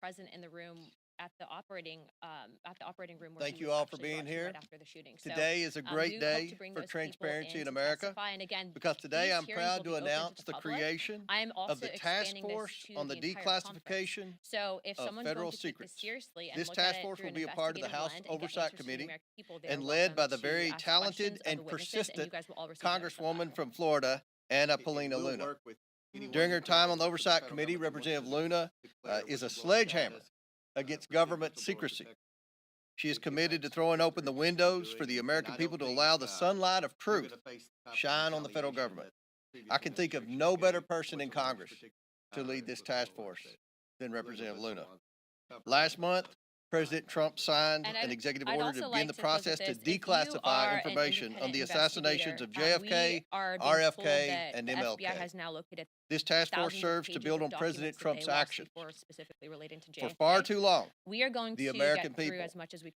present in the room at the operating room. Where Thank he you was all for actually being brought to here. right after the shooting. Today is a we great hope day to bring for those people transparency in to America testify. And again, because today these I'm hearings proud will to be open announce the the public. creation I am also of the task expanding this force to on the the entire conference. declassification So if of someone's federal going to take this secrets. seriously and This look task at it force through will an be a part of the investigative House lens and get Oversight answers from the Committee American people, they are and led by welcome the to very ask talented questions of and the witnesses, persistent and you guys will all receive notice of that. Congresswoman from Florida, Anna Paulina Luna. During her time on the Oversight Committee, Representative Luna is a sledgehammer against government secrecy. She is committed to throwing open the windows for the American people to allow the sunlight of truth shine on the federal government. I can think of no better person in Congress to lead this task force than Representative Luna. Last month, President Trump signed an executive order to begin the process to declassify information on the assassinations of JFK, RFK, and MLK. This task force serves to build on President Trump's actions. For far too long, the American people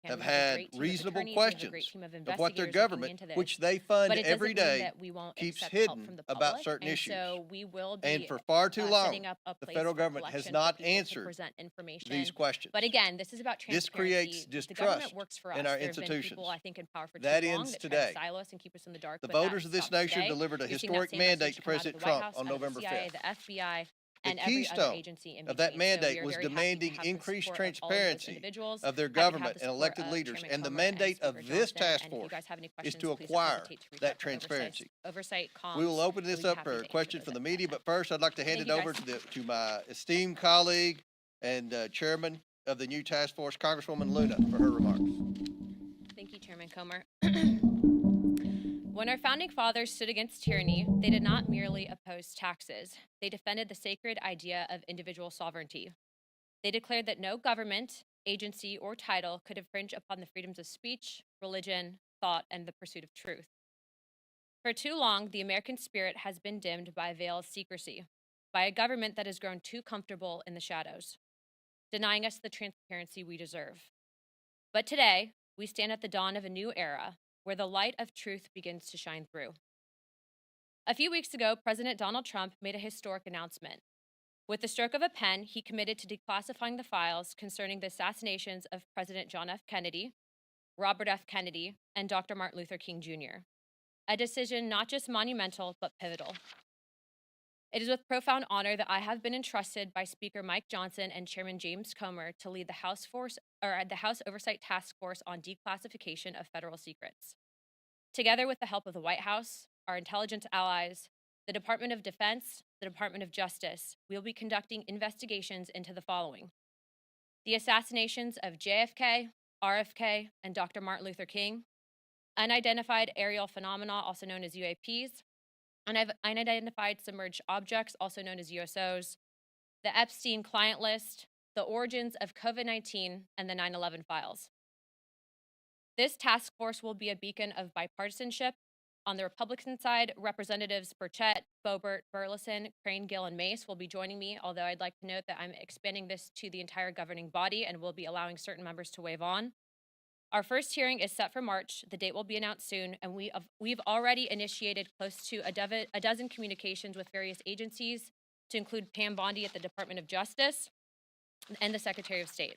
have had reasonable questions of what their government, which they fund every day, keeps hidden about certain issues. And for far too long, the federal government has not answered these questions. But again, this is about transparency. This creates distrust in our institutions. That ends today. The voters of this nation delivered a historic mandate to President Trump on November 5th. The FBI, The keystone of that mandate was demanding increased transparency of their government and elected leaders, and the mandate of this task force is to acquire that transparency. We will open this up for questions from the media, but first I'd like to hand it over to my esteemed colleague and chairman of the new task force, Congresswoman Luna, for her remarks. Thank you, Chairman Comer. When our founding fathers stood against tyranny, they did not merely oppose taxes. They defended the sacred idea of individual sovereignty. They declared that no government, agency, or title could infringe upon the freedoms of speech, religion, thought, and the pursuit of truth. For too long, the American spirit has been dimmed by a veil of secrecy, by a government that has grown too comfortable in the shadows, denying us the transparency we deserve. But today, we stand at the dawn of a new era, where the light of truth begins to shine through. A few weeks ago, President Donald Trump made a historic announcement. With the stroke of a pen, he committed to declassifying the files concerning the assassinations of President John F. Kennedy, Robert F. Kennedy, and Dr. Martin Luther King Jr., a decision not just monumental, but pivotal. It is with profound honor that I have been entrusted by Speaker Mike Johnson and Chairman James Comer to lead the House Oversight Task Force on Declassification of Federal Secrets. Together with the help of the White House, our intelligence allies, the Department of Defense, the Department of Justice, we will be conducting investigations into the following: the assassinations of JFK, RFK, and Dr. Martin Luther King, unidentified aerial phenomena, also known as UAPs, unidentified submerged objects, also known as USOs, the Epstein client list, the origins of COVID-19, and the 9/11 files. This task force will be a beacon of bipartisanship. On the Republican side, Representatives Burchett, Boebert, Burleson, Crane, Gill, and Mace will be joining me, although I'd like to note that I'm expanding this to the entire governing body and will be allowing certain members to waive on. Our first hearing is set for March. The date will be announced soon, and we've already initiated close to a dozen communications with various agencies, to include Pam Bondi at the Department of Justice and the Secretary of State.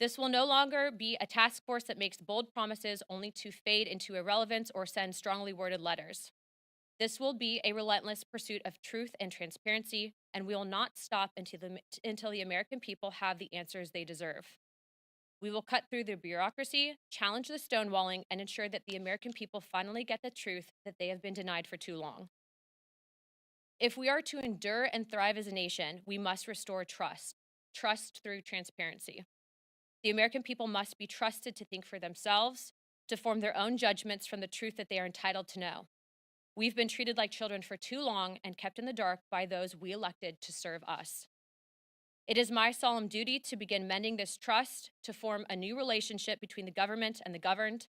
This will no longer be a task force that makes bold promises only to fade into irrelevance or send strongly worded letters. This will be a relentless pursuit of truth and transparency, and we will not stop until the American people have the answers they deserve. We will cut through the bureaucracy, challenge the stonewalling, and ensure that the American people finally get the truth that they have been denied for too long. If we are to endure and thrive as a nation, we must restore trust through transparency. The American people must be trusted to think for themselves, to form their own judgments from the truth that they are entitled to know. We've been treated like children for too long and kept in the dark by those we elected to serve us. It is my solemn duty to begin mending this trust, to form a new relationship between the government and the governed.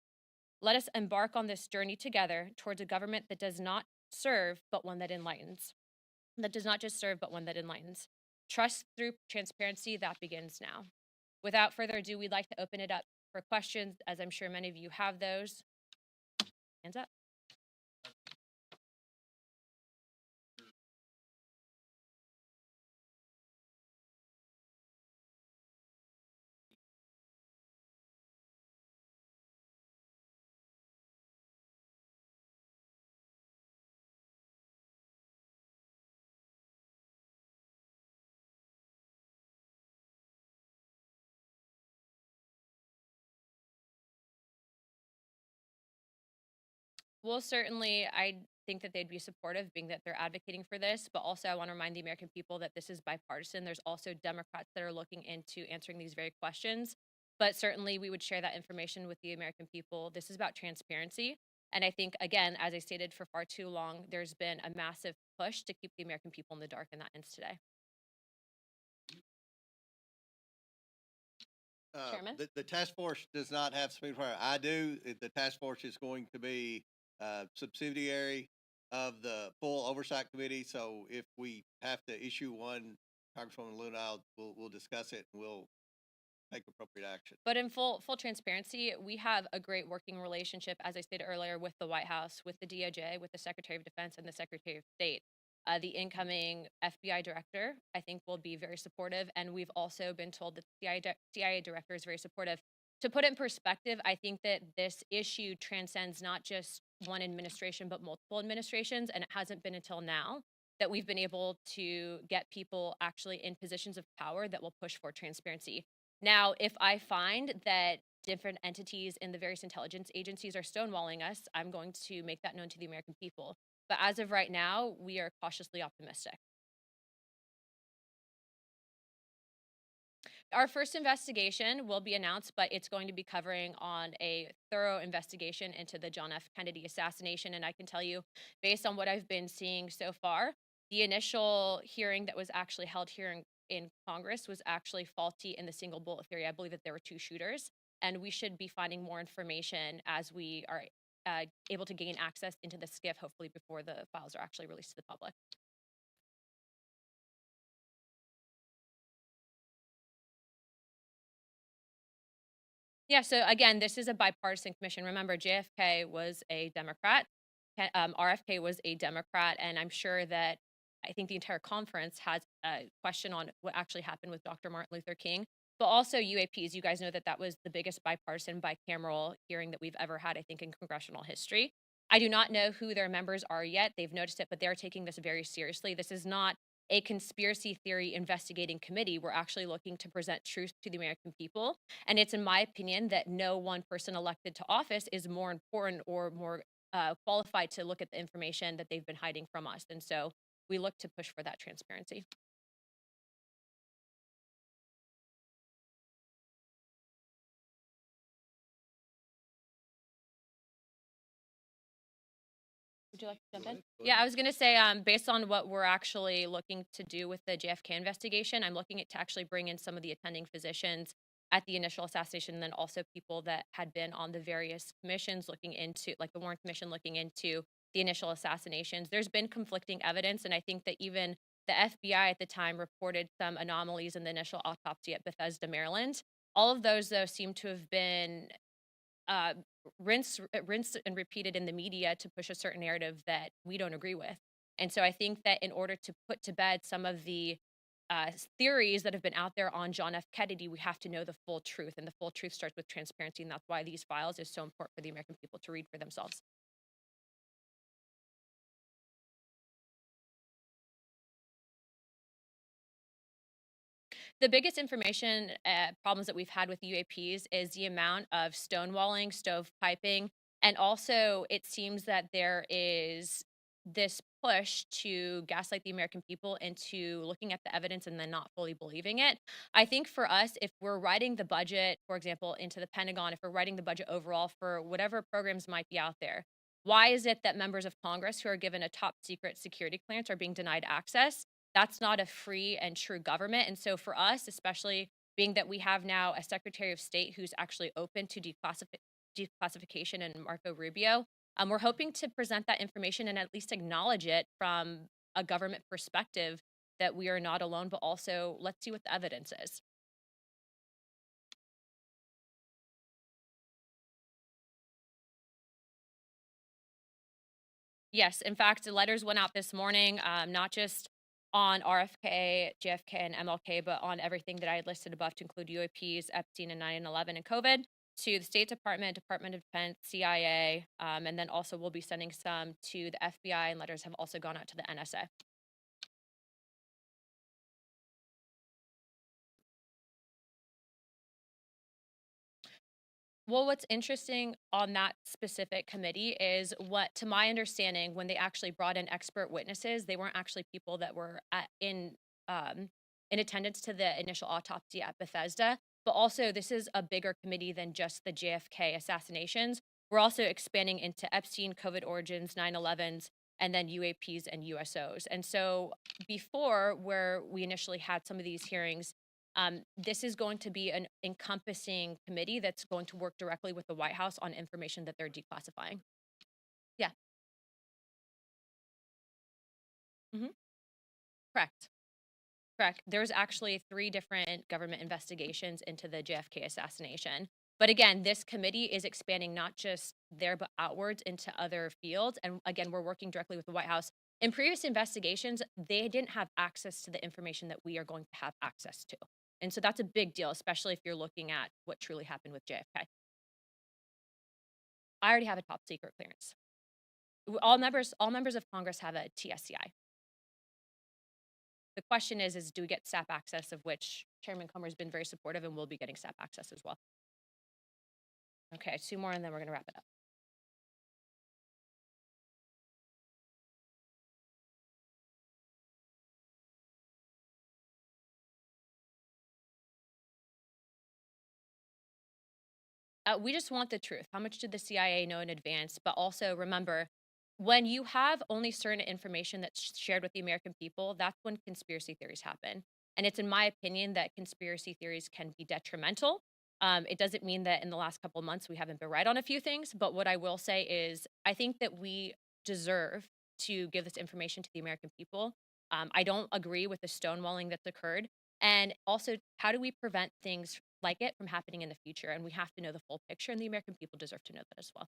Let us embark on this journey together towards a government that does not serve, but one that enlightens. That does not just serve, but one that enlightens. Trust through transparency, that begins now. Without further ado, we'd like to open it up for questions, as I'm sure many of you have those. Hands up. Well, certainly, I think that they'd be supportive, being that they're advocating for this. But also, I want to remind the American people that this is bipartisan. There's also Democrats that are looking into answering these very questions. But certainly, we would share that information with the American people. This is about transparency. And I think, again, as I stated for far too long, there's been a massive push to keep the American people in the dark, and that ends today. Chairman? The task force does not have speed power. I do. The task force is going to be subsidiary of the full oversight committee. So if we have to issue one, Congresswoman Luna, we'll discuss it and we'll take appropriate action. But in full transparency, we have a great working relationship, as I stated earlier, with the White House, with the DOJ, with the Secretary of Defense, and the Secretary of State. The incoming FBI director, I think, will be very supportive, and we've also been told that the CIA director is very supportive. To put it in perspective, I think that this issue transcends not just one administration, but multiple administrations, and it hasn't been until now that we've been able to get people actually in positions of power that will push for transparency. Now, if I find that different entities in the various intelligence agencies are stonewalling us, I'm going to make that known to the American people. But as of right now, we are cautiously optimistic. Our first investigation will be announced, but it's going to be covering on a thorough investigation into the John F. Kennedy assassination. And I can tell you, based on what I've been seeing so far, the initial hearing that was actually held here in Congress was actually faulty in the single bullet theory. I believe that there were two shooters, and we should be finding more information as we are able to gain access into the SCIF, hopefully before the files are actually released to the public. Yeah, so again, this is a bipartisan commission. Remember, JFK was a Democrat, RFK was a Democrat, and I'm sure that I think the entire conference has a question on what actually happened with Dr. Martin Luther King, but also UAPs. You guys know that that was the biggest bipartisan bicameral hearing that we've ever had, I think, in congressional history. I do not know who their members are yet. They've noticed it, but they're taking this very seriously. This is not a conspiracy theory investigating committee. We're actually looking to present truth to the American people. And it's in my opinion that no one person elected to office is more important or more qualified to look at the information that they've been hiding from us. And so we look to push for that transparency. Would you like to jump in? Yeah, I was going to say, based on what we're actually looking to do with the JFK investigation, I'm looking to actually bring in some of the attending physicians at the initial assassination, and then also people that had been on the various commissions looking into, like the Warren Commission looking into the initial assassinations. There's been conflicting evidence, and I think that even the FBI at the time reported some anomalies in the initial autopsy at Bethesda, Maryland. All of those, though, seem to have been rinsed and repeated in the media to push a certain narrative that we don't agree with. And so I think that in order to put to bed some of the theories that have been out there on John F. Kennedy, we have to know the full truth, and the full truth starts with transparency, and that's why these files is so important for the American people to read for themselves. The biggest information problems that we've had with UAPs is the amount of stonewalling, stovepiping, and also it seems that there is this push to gaslight the American people into looking at the evidence and then not fully believing it. I think for us, if we're writing the budget, for example, into the Pentagon, if we're writing the budget overall for whatever programs might be out there, why is it that members of Congress who are given a top secret security clearance are being denied access? That's not a free and true government. And so for us, especially being that we have now a Secretary of State who's actually open to declassification in Marco Rubio, we're hoping to present that information and at least acknowledge it from a government perspective that we are not alone, but also let's see what the evidence is. Yes, in fact, the letters went out this morning, not just on RFK, JFK, and MLK, but on everything that I had listed above to include UAPs, Epstein, and 9/11 and COVID, to the State Department, Department of Defense, CIA, and then also we'll be sending some to the FBI, and letters have also gone out to the NSA. Well, what's interesting on that specific committee is what, to my understanding, when they actually brought in expert witnesses, they weren't actually people that were in attendance to the initial autopsy at Bethesda. But also, this is a bigger committee than just the JFK assassinations. We're also expanding into Epstein, COVID origins, 9/11s, and then UAPs and USOs. And so before, where we initially had some of these hearings, this is going to be an encompassing committee that's going to work directly with the White House on information that they're declassifying. Yeah. Mm-hmm. Correct. Correct. There's actually 3 different government investigations into the JFK assassination. But again, this committee is expanding not just there, but outwards into other fields. And again, we're working directly with the White House. In previous investigations, they didn't have access to the information that we are going to have access to. And so that's a big deal, especially if you're looking at what truly happened with JFK. I already have a top secret clearance. All members of Congress have a TSCI. The question is do we get staff access, of which Chairman Comer has been very supportive, and we'll be getting staff access as well. Okay, 2 more, and then we're going to wrap it up. We just want the truth. How much did the CIA know in advance? But also remember, when you have only certain information that's shared with the American people, that's when conspiracy theories happen. And it's in my opinion that conspiracy theories can be detrimental. It doesn't mean that in the last couple of months we haven't been right on a few things, but what I will say is I think that we deserve to give this information to the American people. I don't agree with the stonewalling that's occurred. And also, how do we prevent things like it from happening in the future? And we have to know the full picture, and the American people deserve to know that as well.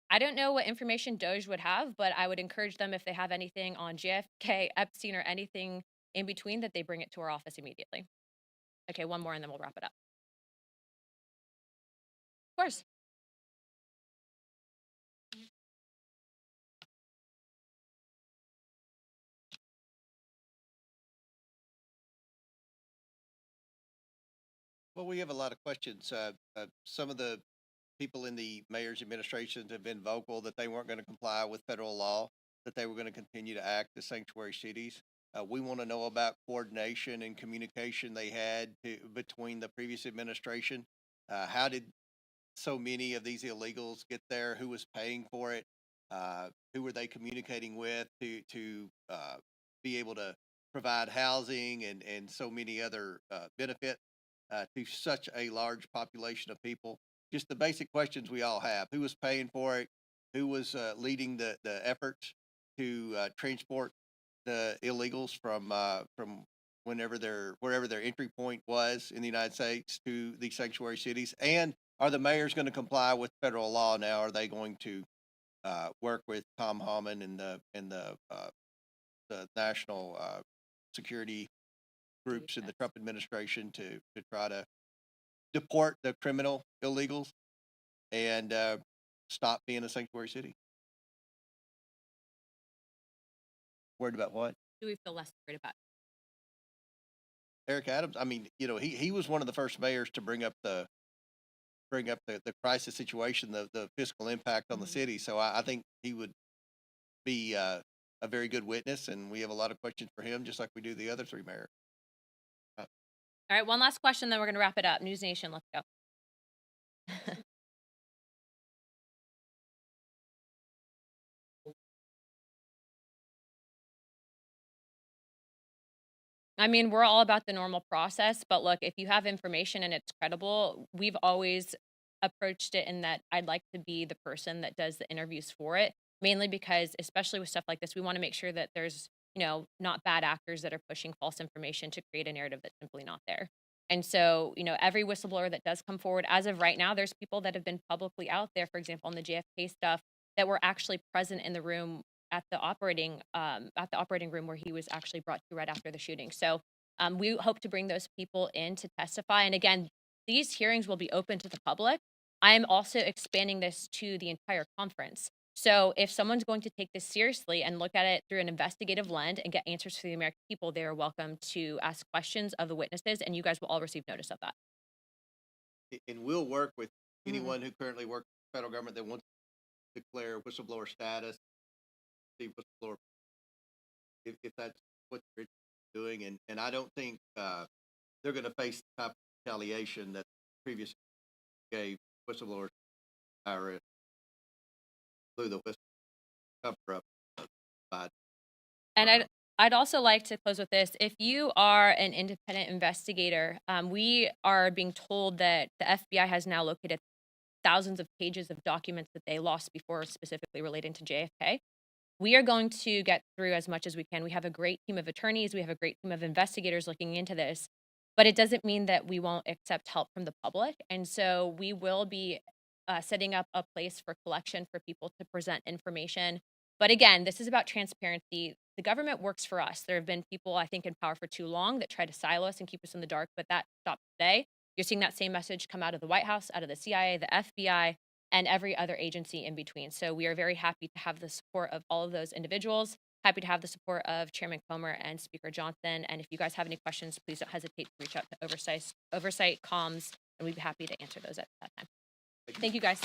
I don't know what information Doge would have, but I would encourage them, if they have anything on JFK, Epstein, or anything in between, that they bring it to our office immediately. Okay, 1 more, and then we'll wrap it up. Of course. Well, we have a lot of questions. Some of the people in the mayor's administrations have been vocal that they weren't going to comply with federal law, that they were going to continue to act as sanctuary cities. We want to know about coordination and communication they had between the previous administration. How did so many of these illegals get there? Who was paying for it? Who were they communicating with to be able to provide housing and so many other benefits to such a large population of people? Just the basic questions we all have. Who was paying for it? Who was leading the efforts to transport the illegals from wherever their entry point was in the United States to these sanctuary cities? And are the mayors going to comply with federal law now? Are they going to work with Tom Homan and the national security groups in the Trump administration to try to deport the criminal illegals and stop being a sanctuary city? Worried about what? Do we feel less worried about? Eric Adams. I mean, he was one of the first mayors to bring up the crisis situation, the fiscal impact on the city. So I think he would be a very good witness, and we have a lot of questions for him, just like we do the other 3 mayors. All right, 1 last question, then we're going to wrap it up. News Nation, let's go. I mean, we're all about the normal process, but look, if you have information and it's credible, we've always approached it in that I'd like to be the person that does the interviews for it, mainly because, especially with stuff like this, we want to make sure that there's, not bad actors that are pushing false information to create a narrative that's simply not there. And so, every whistleblower that does come forward, as of right now, there's people that have been publicly out there, for example, on the JFK stuff, that were actually present in the room at the operating room where he was actually brought to right after the shooting. So we hope to bring those people in to testify. And again, these hearings will be open to the public. I'm also expanding this to the entire conference. So if someone's going to take this seriously and look at it through an investigative lens and get answers for the American people, they are welcome to ask questions of the witnesses, and you guys will all receive notice of that. And we'll work with anyone who currently works for the federal government that wants to declare whistleblower status, the whistleblower, if that's what they're doing. And I don't think they're going to face the type of retaliation that previous gave whistleblowers IRS blew the whistle cover up. And I'd also like to close with this. If you are an independent investigator, we are being told that the FBI has now located thousands of pages of documents that they lost before, specifically relating to JFK. We are going to get through as much as we can. We have a great team of attorneys. We have a great team of investigators looking into this, but it doesn't mean that we won't accept help from the public. And so we will be setting up a place for collection for people to present information. But again, this is about transparency. The government works for us. There have been people, I think, in power for too long that try to silo us and keep us in the dark, but that stopped today. You're seeing that same message come out of the White House, out of the CIA, the FBI, and every other agency in between. So we are very happy to have the support of all of those individuals, happy to have the support of Chairman Comer and Speaker Johnson. And if you guys have any questions, please don't hesitate to reach out to Oversight Comms, and we'd be happy to answer those at that time. Thank you, guys.